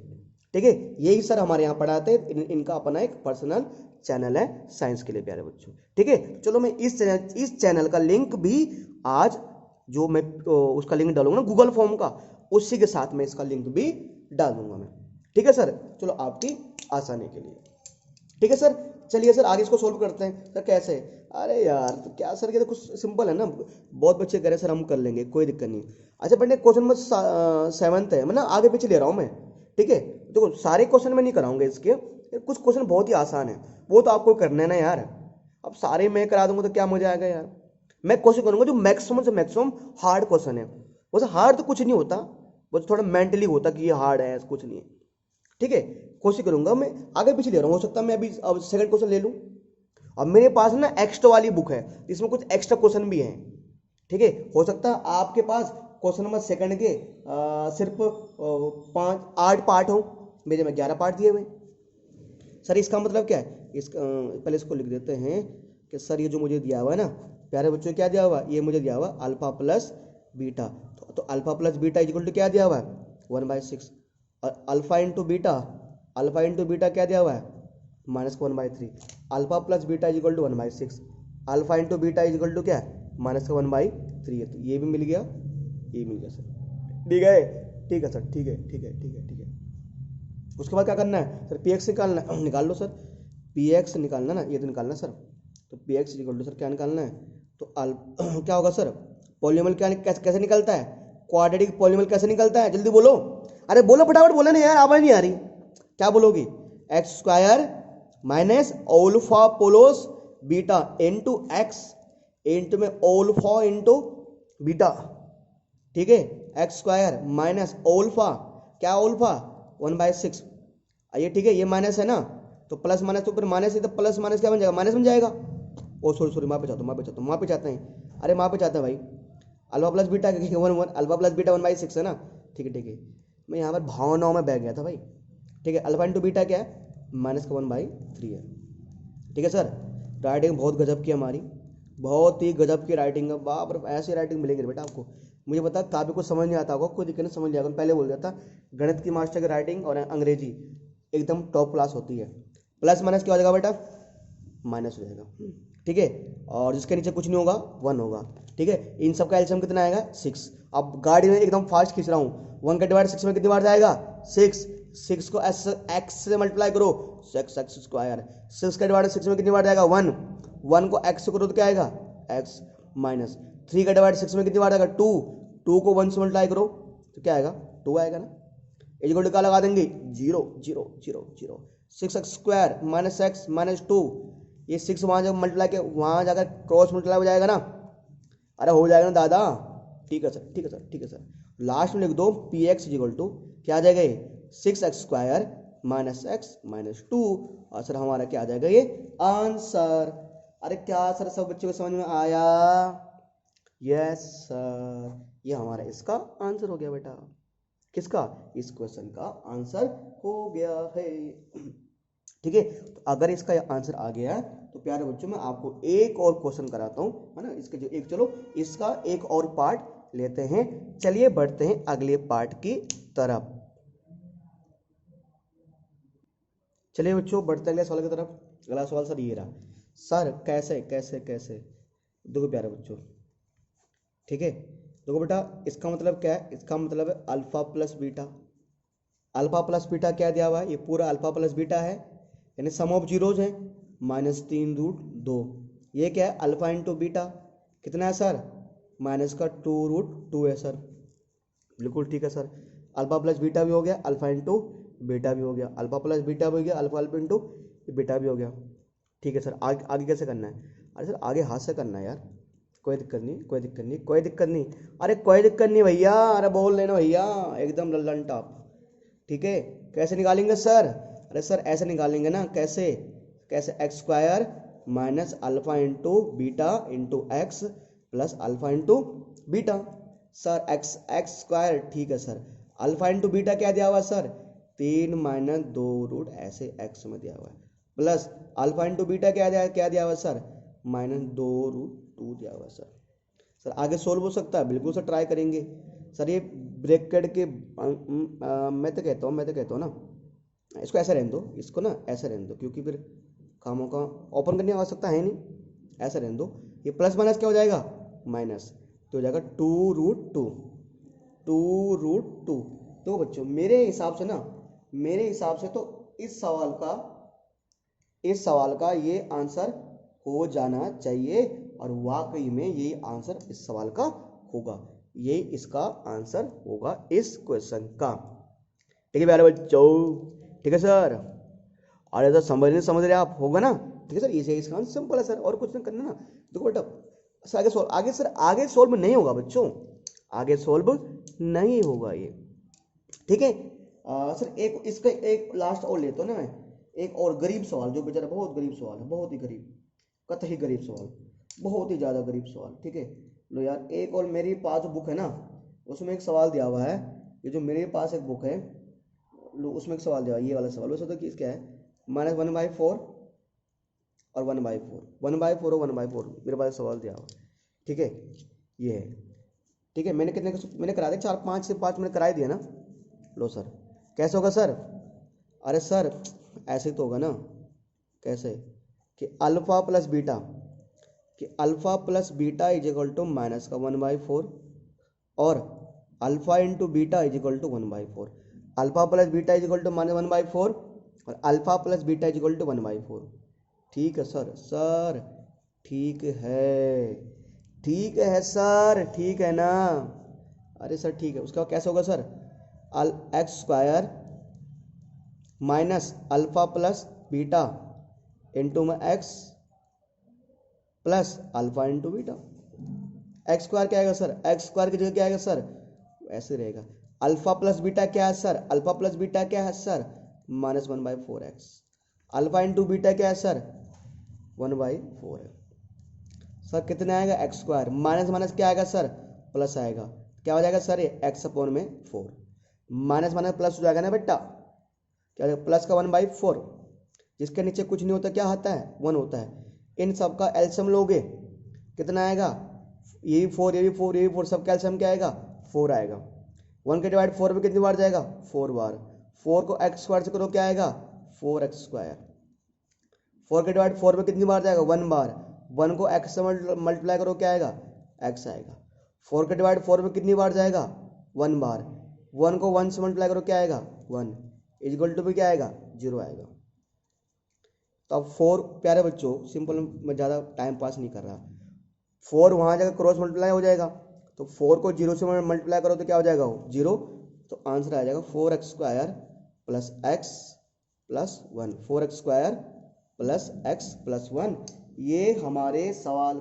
ठीक है, यही सर हमारे यहाँ पढ़ाते हैं, इनका अपना एक पर्सनल चैनल है साइंस के लिए प्यारे बच्चों। ठीक है, चलो मैं इस चैनल का लिंक भी आज जो मैं उसका लिंक डालूंगा ना गूगल फॉर्म का, उसी के साथ में इसका लिंक भी डाल दूंगा मैं। ठीक है सर, चलो आपकी आसानी के लिए। ठीक है सर, चलिए सर आगे इसको सोल्व करते हैं। सर कैसे, अरे यार तो क्या सर, ये तो कुछ सिंपल है ना, बहुत बच्चे कह रहे सर हम कर लेंगे, कोई दिक्कत नहीं। अच्छा बेटे क्वेश्चन नंबर 7 है, मतलब आगे पीछे ले रहा हूँ मैं। ठीक है, देखो सारे क्वेश्चन में नहीं कराऊंगा इसके, कुछ क्वेश्चन बहुत ही आसान है, वो तो आपको करना है ना यार। अब सारे मैं करा दूंगा तो क्या मजा आएगा यार। मैं कोशिश करूंगा जो मैक्सिमम से मैक्सिमम हार्ड क्वेश्चन है, वैसे हार्ड तो कुछ नहीं होता, बस थोड़ा मेंटली होता कि ये हार्ड है, कुछ नहीं है। ठीक है, कोशिश करूंगा मैं, आगे पीछे ले रहा हूँ, हो सकता है मैं अभी अब सेकंड क्वेश्चन ले लूँ। और मेरे पास ना एक्स्ट्रा वाली बुक है, इसमें कुछ एक्स्ट्रा क्वेश्चन भी हैं। ठीक है, हो सकता है आपके पास क्वेश्चन नंबर सेकंड के सिर्फ 8 पार्ट हो, मेरे में 11 पार्ट दिए हुए। सर इसका मतलब क्या है, इसका पहले इसको लिख देते हैं कि सर ये जो मुझे दिया हुआ है ना प्यारे बच्चों, क्या दिया हुआ, ये मुझे दिया हुआ अल्फा प्लस बीटा। तो alpha plus beta equal to क्या दिया हुआ है, 1/6। और अल्फा इंटू बीटा क्या दिया हुआ है, -1/3। Alpha plus beta equal to 1/6, alpha into beta equal to क्या है, -1/3 है। तो ये भी मिल गया, ये मिल गया सर, ठीक है। ठीक है सर, ठीक है ठीक है ठीक है ठीक है। उसके बाद क्या करना है सर, पी एक्स निकालना है, निकाल लो सर। पी एक्स निकालना ना, ये तो निकालना सर। तो P X equal to sir क्या निकालना है, तो क्या होगा सर, पॉलीनोमियल क्या कैसे निकलता है, क्वाड्रेटिक पॉलीनोमियल कैसे निकलता है, जल्दी बोलो। अरे बोलो फटाफट, बोलो ना यार, आवाज नहीं आ रही, क्या बोलोगी, x square minus alpha plus beta into x into में ओल्फा इंटू बीटा। ठीक है, एक्स स्क्वायर माइनस ओल्फा, क्या ओल्फा 1/6। ये ठीक है, ये माइनस है ना, तो प्लस माइनस तो फिर माइनस है, तो प्लस माइनस क्या बन जाएगा, माइनस बन जाएगा। ओ सॉरी वहाँ पे चाहते हैं, अरे वहाँ पे चाहते हैं भाई, alpha plus beta 1 alpha plus beta 1/6 है ना। ठीक है, मैं यहाँ पर भावनाओं में बह गया था भाई। ठीक है, अल्फा इंटू बीटा क्या है, -1/3 है। ठीक है सर, राइटिंग बहुत गजब की हमारी, बहुत ही गजब की राइटिंग है, बाप रे, ऐसी राइटिंग मिलेगी बेटा आपको। मुझे पता काफ़ी कुछ समझ नहीं आता होगा, कोई दिक्कत नहीं, समझ लिया पहले बोल दिया था। गणित की मास्टर की राइटिंग और अंग्रेजी एकदम टॉप क्लास होती है। प्लस माइनस क्या हो जाएगा बेटा, माइनस हो जाएगा, ठीक है। और जिसके नीचे कुछ नहीं होगा 1 होगा, ठीक है। इन सब का एलसीएम कितना आएगा 6। अब गाड़ी में एकदम फास्ट खींच रहा हूँ, 1 का डिवाइड 6 में कितनी बार जाएगा 6। 6 को एक्स से मल्टीप्लाई करो, एक्स एक्स स्क्वायर। 6 का डिवाइड 6 में कितनी बार जाएगा 1। 1 को एक्स से करो तो क्या आएगा एक्स माइनस। 3 का डिवाइड 6 में कितनी बार आएगा 2। 2 को 1 से मल्टीप्लाई करो तो क्या आएगा 2 आएगा ना। इक्वल क्या लगा देंगे 0 0 0 0। 6x square minus x minus 2, ये 6 वहाँ जब मल्टीप्लाई के वहाँ जाकर क्रॉस मल्टीप्लाई हो जाएगा ना, अरे हो जाएगा ना दादा। ठीक है सर, ठीक है सर, ठीक है सर। लास्ट में लिख दो पी एक्स इक्वल टू क्या आ जाएगा ये 6x square minus x minus 2, और सर हमारा क्या आ जाएगा ये आंसर। अरे क्या सर सब बच्चों को समझ में आया? यस सर, ये हमारा इसका आंसर हो गया बेटा। किसका? इस क्वेश्चन का आंसर हो गया है, ठीक है। तो अगर इसका आंसर आ गया है तो प्यारे बच्चों मैं आपको एक और क्वेश्चन कराता हूं, है ना, इसके जो एक, चलो इसका एक और पार्ट लेते हैं। चलिए बढ़ते हैं अगले पार्ट की तरफ। चलिए बच्चों बढ़ते हैं अगले सवाल की तरफ। अगला सवाल सर ये रहा, सर कैसे कैसे कैसे, देखो प्यारे बच्चों, ठीक है। देखो बेटा इसका मतलब क्या है, इसका मतलब है alpha plus beta. Alpha plus beta क्या दिया हुआ है, ये पूरा अल्फा प्लस बीटा है, यानी सम ऑफ जीरोज है -3√2। ये क्या है अल्फा इंटू बीटा, कितना है सर -2√2 है सर। बिल्कुल ठीक है सर, अल्फा प्लस बीटा भी हो गया, अल्फा इंटू बीटा भी हो गया, अल्फा प्लस बीटा भी हो गया, अल्फा अल्फा इंटू बीटा भी हो गया। ठीक है सर, आगे आगे कैसे करना है? अरे सर आगे हाथ से करना है यार, कोई दिक्कत नहीं, कोई दिक्कत नहीं, कोई दिक्कत नहीं, अरे कोई दिक्कत नहीं भैया, अरे बोल लेना भैया एकदम लल्लन टॉप। ठीक है, कैसे निकालेंगे सर? अरे सर ऐसे निकालेंगे ना, कैसे कैसे x square minus alpha into beta into x plus alpha into beta. Sir x x square, ठीक है सर, अल्फा इंटू बीटा क्या दिया हुआ है सर 3 - 2 रूट ऐसे एक्स में दिया हुआ है, प्लस अल्फा इंटू बीटा क्या दिया हुआ है सर -2√2 दिया हुआ है सर। सर आगे सोल्व हो सकता है? बिल्कुल सर ट्राई करेंगे सर। ये ब्रैकेट के मैं तो कहता हूँ ना, इसको ऐसे रहने दो, इसको ना ऐसे रहने दो, क्योंकि फिर कामों का ओपन करने की आवश्यकता है नहीं, ऐसे रहने दो। ये प्लस माइनस क्या हो जाएगा माइनस, तो हो जाएगा 2√2 2√2। तो बच्चों मेरे हिसाब से ना, मेरे हिसाब से तो इस सवाल का ये आंसर हो जाना चाहिए, और वाकई में ये आंसर इस सवाल का होगा, ये इसका आंसर होगा इस क्वेश्चन का। ठीक है प्यारे बच्चों, ठीक है सर। अरे सर समझ रहे आप, होगा ना? ठीक है सर, इसे इसका आंसर सिंपल है सर, और कुछ नहीं करना ना। देखो बेटा सर आगे सोल्व नहीं होगा बच्चों, आगे सोल्व नहीं होगा ये, ठीक है। सर एक इसका एक लास्ट और लेता हूँ ना मैं, एक और गरीब सवाल, जो बेचारा बहुत गरीब सवाल है, बहुत ही गरीब, कतई गरीब सवाल, बहुत ही ज़्यादा गरीब सवाल, ठीक है। लो यार, एक और मेरे पास जो बुक है ना, उसमें एक सवाल दिया हुआ है, ये जो मेरे पास एक बुक है, लो उसमें एक सवाल दिया हुआ है, ये वाला सवाल। वैसे तो क्या है -1/4 और 1/4, 1/4 और 1/4 मेरे पास सवाल दिया हुआ, ठीक है, ये है, ठीक है। मैंने करा दिया 4 5 से 5 मैंने करा ही दिया ना। लो सर कैसे होगा सर? अरे सर ऐसे तो होगा ना, कैसे कि alpha plus beta is equal to minus का 1/4 और alpha into beta is equal to 1/4। Alpha plus beta is equal to -1/4 और alpha plus beta is equal to 1/4। ठीक है सर, सर ठीक है, ठीक है सर, ठीक है ना? अरे सर ठीक है, उसका कैसे होगा sir? X square minus alpha plus beta into में x plus alpha into beta. X square क्या आएगा सर? एक्स स्क्वायर की जगह क्या आएगा सर? ऐसे रहेगा। अल्फा प्लस बीटा क्या है सर? अल्फा प्लस बीटा क्या है sir -1/4x। Alpha into beta क्या है सर 1/4 है सर। कितना आएगा एक्स स्क्वायर, माइनस माइनस क्या आएगा सर प्लस आएगा, क्या हो जाएगा सर ये x/4, माइनस माइनस प्लस हो जाएगा ना बेटा, क्या प्लस का 1/4, जिसके नीचे कुछ नहीं होता क्या आता है 1 होता है, इन सब का एलसीएम लोगे कितना आएगा, ये भी 4 ये भी 4 ये भी 4, सबका एलसीएम क्या आएगा 4 आएगा। 1 के डिवाइड 4 में कितनी बार जाएगा 4 बार। 4 को x स्क्वायर से करो क्या आएगा 4x स्क्वायर। 4 के डिवाइड 4 में कितनी बार जाएगा 1 बार। 1 को x से मल्टीप्लाई करो क्या आएगा x आएगा। 4 के डिवाइड 4 में कितनी बार जाएगा 1 बार। 1 को 1 से मल्टीप्लाई करो क्या आएगा 1 इक्वल टू भी क्या आएगा 0 आएगा। तो अब 4 प्यारे बच्चों सिंपल, मैं ज़्यादा टाइम पास नहीं कर रहा, 4 वहाँ जाकर क्रॉस मल्टीप्लाई हो जाएगा, तो 4 को 0 से मल्टीप्लाई करो तो क्या हो जाएगा वो 0, तो आंसर आ जाएगा 4x square plus x plus 1, 4x square plus x plus 1। ये हमारे सवाल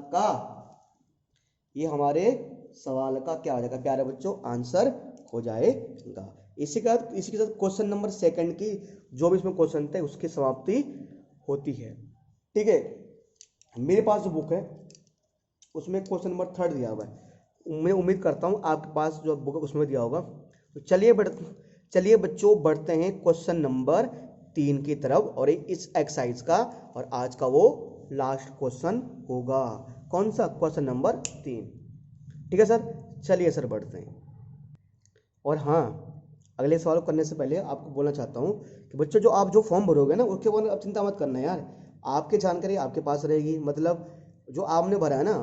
का क्या हो जाएगा प्यारे बच्चों आंसर हो जाएगा। इसी के साथ क्वेश्चन नंबर 2 की जो भी इसमें क्वेश्चन थे उसकी समाप्ति होती है। ठीक है, मेरे पास जो बुक है उसमें क्वेश्चन नंबर 3 दिया हुआ है, मैं उम्मीद करता हूँ आपके पास जो बुक है उसमें दिया होगा। तो चलिए बच्चों बढ़ते हैं क्वेश्चन नंबर 3 की तरफ, और इस एक्सरसाइज का और आज का वो लास्ट क्वेश्चन होगा। कौन सा क्वेश्चन नंबर 3। ठीक है सर, चलिए सर बढ़ते हैं। और हाँ, अगले सवाल करने से पहले आपको बोलना चाहता हूँ कि बच्चों जो आप फॉर्म भरोगे ना उसके बारे में अब चिंता मत करना यार, आपकी जानकारी आपके पास रहेगी। मतलब जो आपने भरा है ना,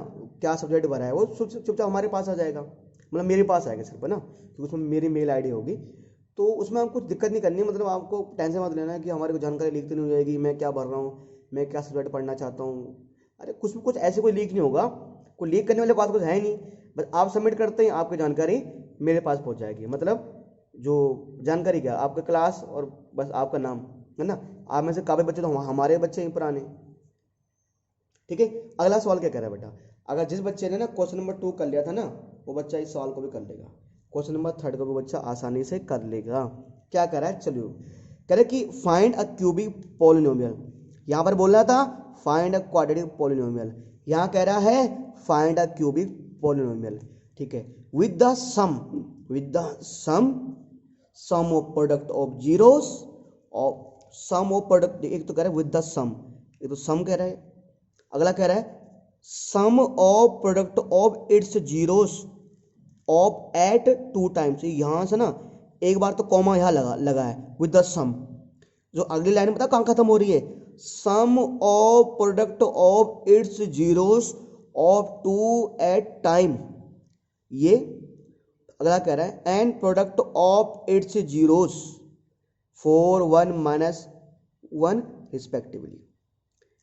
क्या सब्जेक्ट भरा है वो चुपचाप हमारे पास आ जाएगा, मतलब मेरे पास आएगा सिर्फ, है ना, क्योंकि उसमें मेरी मेल आईडी होगी। तो उसमें आपको कुछ दिक्कत नहीं करनी, मतलब आपको टेंशन मत लेना है कि हमारे को जानकारी लीक तो नहीं हो जाएगी, मैं क्या भर रहा हूँ, मैं क्या सब्जेक्ट पढ़ना चाहता हूँ। अरे कुछ ऐसे कोई लीक नहीं होगा, कोई लीक करने वाली बात कुछ है नहीं। बस आप सबमिट करते ही आपकी जानकारी मेरे पास पहुँच जाएगी। मतलब जो जानकारी क्या, आपका क्लास और बस आपका नाम, है ना। आप में से काफ़ी बच्चे तो हमारे बच्चे हैं पुराने। ठीक है, अगला सवाल क्या कह रहा है बेटा, अगर जिस बच्चे ने ना क्वेश्चन नंबर 2 कर लिया था ना, वो बच्चा इस सवाल को भी कर लेगा, क्वेश्चन नंबर 3 को भी बच्चा आसानी से कर लेगा। क्या कह रहा है, चलिए कह रहा है कि फाइंड अ क्यूबिक पॉलिनोमियल। यहाँ पर बोल रहा था फाइंड अ क्वाड्रेटिक पॉलिनोमियल, यहाँ कह रहा है फाइंड अ क्यूबिक पॉलिनोमियल। ठीक है, with the sum of product of zeros और सम ऑफ प्रोडक्ट, एक तो कह रहा है विद द सम, एक तो सम कह रहा है, अगला कह रहा है sum of product of its zeros of at 2 times. यहां से ना एक बार तो कॉमा यहां लगा है विद द सम, जो अगली लाइन पता कहां खत्म हो रही है, sum of product of its zeros of 2 at time. ये अगला कह रहा है and product of its zeros for 1 minus 1 respectively.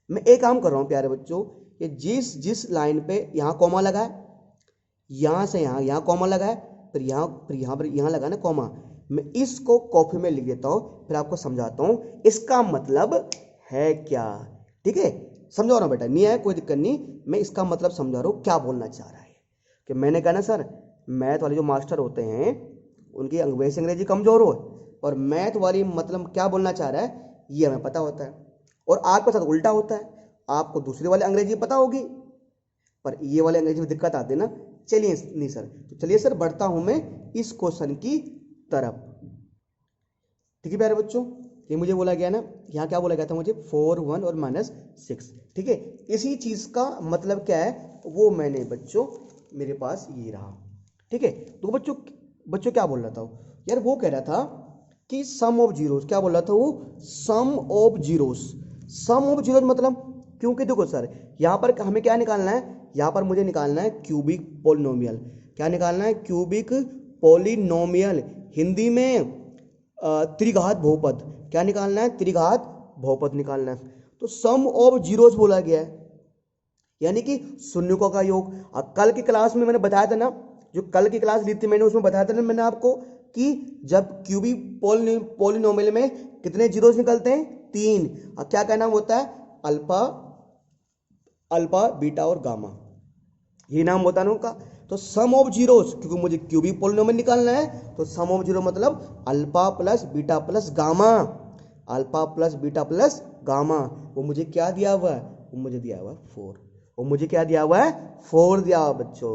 मैं एक काम कर रहा हूं प्यारे बच्चों, ये जिस लाइन पे यहां कॉमा लगा है, यहां से यहां कॉमा लगा है, फिर यहां लगा ना कॉमा, मैं इसको कॉपी में लिख देता हूं, फिर आपको समझाता हूं इसका मतलब है क्या। ठीक है, समझा रहा हूं बेटा, नहीं है कोई दिक्कत नहीं, मैं इसका मतलब समझा रहा हूं क्या बोलना चाह रहा है। कि मैंने कहा ना सर, मैथ वाले जो मास्टर होते हैं उनकी वैसे अंग्रेजी कमजोर हो, और मैथ वाली मतलब क्या बोलना चाह रहा है ये हमें पता होता है, और आपके साथ उल्टा होता है, आपको दूसरी वाली अंग्रेजी पता होगी पर ये वाली अंग्रेजी में दिक्कत आती है ना। चलिए नहीं सर, तो चलिए सर बढ़ता हूं मैं इस क्वेश्चन की तरफ। ठीक है प्यारे बच्चों, ये मुझे बोला गया ना, यहाँ क्या बोला गया था मुझे 4 1 और -6। ठीक है, इसी चीज का मतलब क्या है वो मैंने बच्चों मेरे पास ये रहा। ठीक है, तो बच्चों क्या बोल रहा था यार, वो कह रहा था कि सम ऑफ जीरोस, क्या बोल रहा था वो, सम ऑफ जीरोस मतलब, क्योंकि देखो सर यहाँ पर हमें क्या निकालना है, यहाँ पर मुझे निकालना है क्यूबिक पॉलिनोमियल। क्या निकालना है, क्यूबिक पॉलिनोमियल, हिंदी में त्रिघात बहुपद। क्या निकालना है, त्रिघात बहुपद निकालना है। तो सम ऑफ जीरोस बोला गया है, यानी कि शून्यों का योग। कल की क्लास में मैंने बताया था ना, जो कल की क्लास ली थी मैंने, उसमें बताया था ना मैंने आपको कि जब क्यूबिक पॉलिनोमियल में कितने जीरोस निकलते हैं, 3। और क्या क्या नाम होता है, अल्फा बीटा और गामा, ये नाम होता है ना उनका। तो सम ऑफ जीरोस, क्योंकि मुझे क्यूबिक पॉलिनोमियल निकालना है, तो सम ऑफ जीरो मतलब alpha plus beta plus gamma, alpha plus beta plus gamma. वो मुझे क्या दिया हुआ है, वो मुझे दिया हुआ है 4, वो मुझे क्या दिया हुआ है 4 दिया हुआ बच्चों।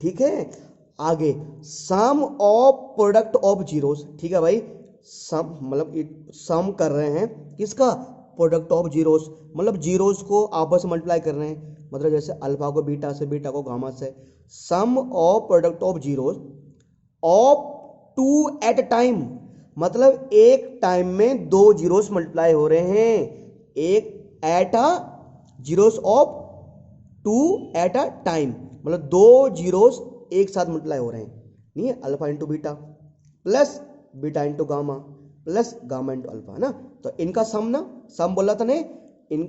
ठीक है, आगे सम ऑफ प्रोडक्ट ऑफ जीरोस। ठीक है भाई, सम मतलब सम कर रहे हैं किसका, प्रोडक्ट ऑफ जीरोस, मतलब जीरोस को आपस में मल्टीप्लाई कर रहे हैं, मतलब जैसे अल्फा को बीटा से, बीटा को गामा से। Sum of product of zeros of two at time, मतलब एक टाइम में दो जीरोस मल्टीप्लाई हो रहे हैं, एक at a zeros of two at a time, मतलब दो जीरोस एक साथ मल्टीप्लाई हो रहे हैं, नहीं है, alpha into beta plus beta into gamma plus gamma into alpha, है ना। तो इनका सम ना, सम बोला था ने, इन